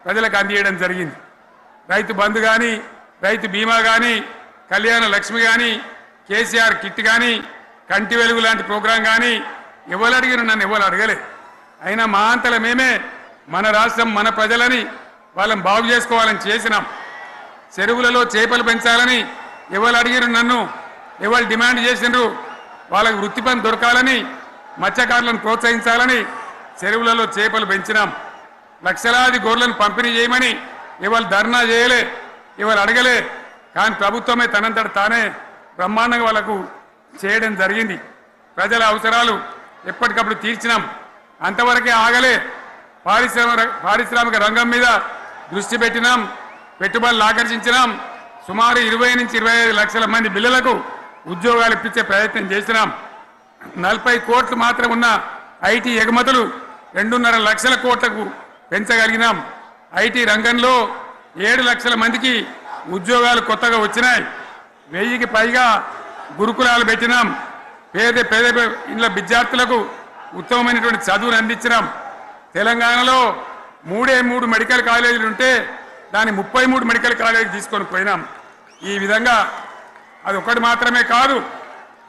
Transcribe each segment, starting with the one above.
ప్రజలకు అందించడం జరిగింది. రైతు బంధు కానీ, రైతు బీమా కానీ, కళ్యాణ లక్ష్మి కానీ, కేసీఆర్ కిట్ కానీ, కంటి వెలుగు లాంటి ప్రోగ్రాం కానీ ఎవరు అడిగిన నన్ను ఎవరు అడగలే. అయినా మా అంతల మేమే మన రాష్ట్రం మన ప్రజలని వాళ్ళని బాగు చేసుకోవాలని చేసినాం. చెరువులలో చేపలు పెంచాలని ఎవరు అడిగిన నన్ను ఎవరు డిమాండ్ చేసినారు. వాళ్ళకు వృత్తి పని దొరకాలని, మత్స్యకారులను ప్రోత్సహించాలని చెరువులలో చేపలు పెంచినాం. లక్షలాది గొర్రెలను పంపిణీ చేయమని ఎవరు ధర్నా చేయలే, ఎవరు అడగలే. కానీ ప్రభుత్వమే తనంతట తానే బ్రహ్మాండంగా వాళ్ళకు చేయడం జరిగింది. ప్రజల అవసరాలు ఎప్పటికప్పుడు తీర్చినాం. అంతవరకే ఆగలే. పారిశ్రామిక రంగం మీద దృష్టి పెట్టినాం, పెట్టుబడులు ఆకర్షించినాం. సుమారు 20 నుంచి 25 లక్షల మంది పిల్లలకు ఉద్యోగాలు ఇప్పించే ప్రయత్నం చేసినాం. 40 కోట్లు మాత్రం ఉన్న ఐటీ ఎగుమతులు 2.5 లక్షల కోట్లకు పెంచగలిగినాం. ఐటీ రంగంలో 7 లక్షల మందికి ఉద్యోగాలు కొత్తగా వచ్చినాయి. 1000కి పైగా గురుకులాలు పెట్టినాం. పేద ఇండ్ల విద్యార్థులకు ఉత్తమమైనటువంటి చదువును అందించినాం. తెలంగాణలో 3 మెడికల్ కాలేజీలు ఉంటే దాన్ని 33 మెడికల్ కాలేజీలు తీసుకొని పోయినాం. ఈ విధంగా అది ఒకటి మాత్రమే కాదు.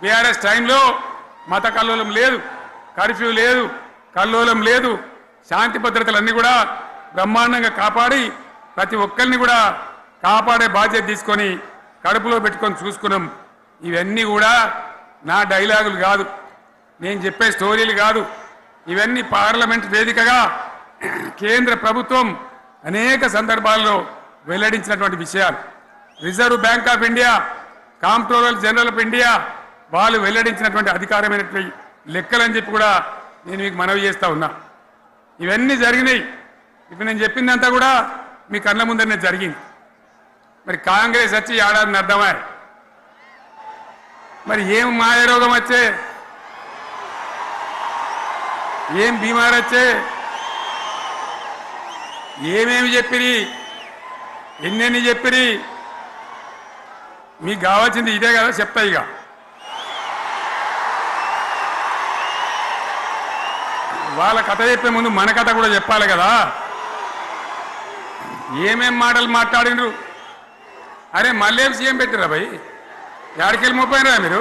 బీఆర్ఎస్ టైంలో మత కల్లోలం లేదు, కర్ఫ్యూ లేదు, కల్లోలం లేదు. శాంతి భద్రతలన్నీ కూడా బ్రహ్మాండంగా కాపాడి ప్రతి ఒక్కరిని కూడా కాపాడే బాధ్యత తీసుకొని కడుపులో పెట్టుకొని చూసుకున్నాం. ఇవన్నీ కూడా నా డైలాగులు కాదు, నేను చెప్పే స్టోరీలు కాదు. ఇవన్నీ పార్లమెంట్ వేదికగా కేంద్ర ప్రభుత్వం అనేక సందర్భాల్లో వెల్లడించినటువంటి విషయాలు. Reserve bank of India, comptroller general of India వాళ్ళు వెల్లడించినటువంటి అధికారమైనటువంటి లెక్కలని చెప్పి కూడా నేను మీకు మనవి చేస్తా ఉన్నా. ఇవన్నీ జరిగినాయి. ఇప్పుడు నేను చెప్పిందంతా కూడా మీ కళ్ళ ముందరనే జరిగింది. మరి కాంగ్రెస్ వచ్చి ఏడాదిని అర్థమా? మరి ఏం మాయరోగం వచ్చే, ఏం బీమారు వచ్చే, ఏమేమి చెప్పిరి, ఎన్నెన్ని చెప్పిరి? మీకు కావాల్సింది ఇదే కదా, చెప్తా. ఇక వాళ్ళ కథ చెప్పే ముందు మన కథ కూడా చెప్పాలి కదా. ఏమేం మాటలు మాట్లాడినరు? అరే మళ్ళీ సీఎం పెట్టిరా భయ్, ఎక్కడికెళ్ళి మోపోయినరా మీరు?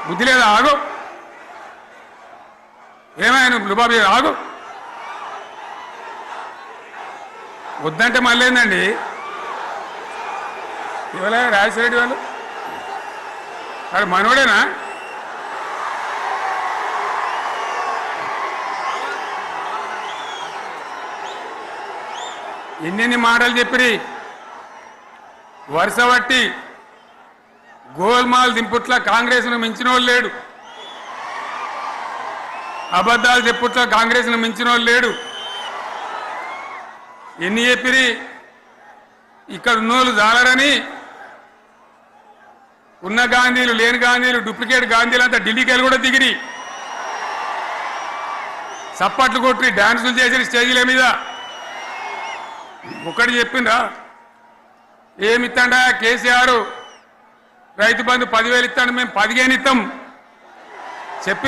బుద్ధి లేదా? ఆగు. ఏమైనా లుబాబీ ఆగు. వద్దంటే మళ్ళీ ఏందండి? ఇవాళ రాజశేఖర వాళ్ళు వాడు మనోడేనా? ఎన్నెన్ని మాటలు చెప్పిరి. వరుస బట్టి గోల్మాల్ దింపుట్ల కాంగ్రెస్ను మించిన వాళ్ళు లేడు, అబద్ధాలు చెప్పుట్ల కాంగ్రెస్ను మించిన వాళ్ళు లేడు. ఎన్ని చెప్పిరి? ఇక్కడ ఉన్నోళ్ళు జాలరని ఉన్న గాంధీలు లేని గాంధీలు డూప్లికేట్ గాంధీలు అంతా ఢిల్లీకి కూడా దిగిరి, చప్పట్లు కొట్టి డాన్సులు చేసిన స్టేజీల మీద. ఒకటి చెప్పిండ్రా? ఏమిత్తాడా కేసీఆర్? రైతు బంధు 10,000 ఇస్తాడు, మేము 15 ఇస్తాం చెప్పి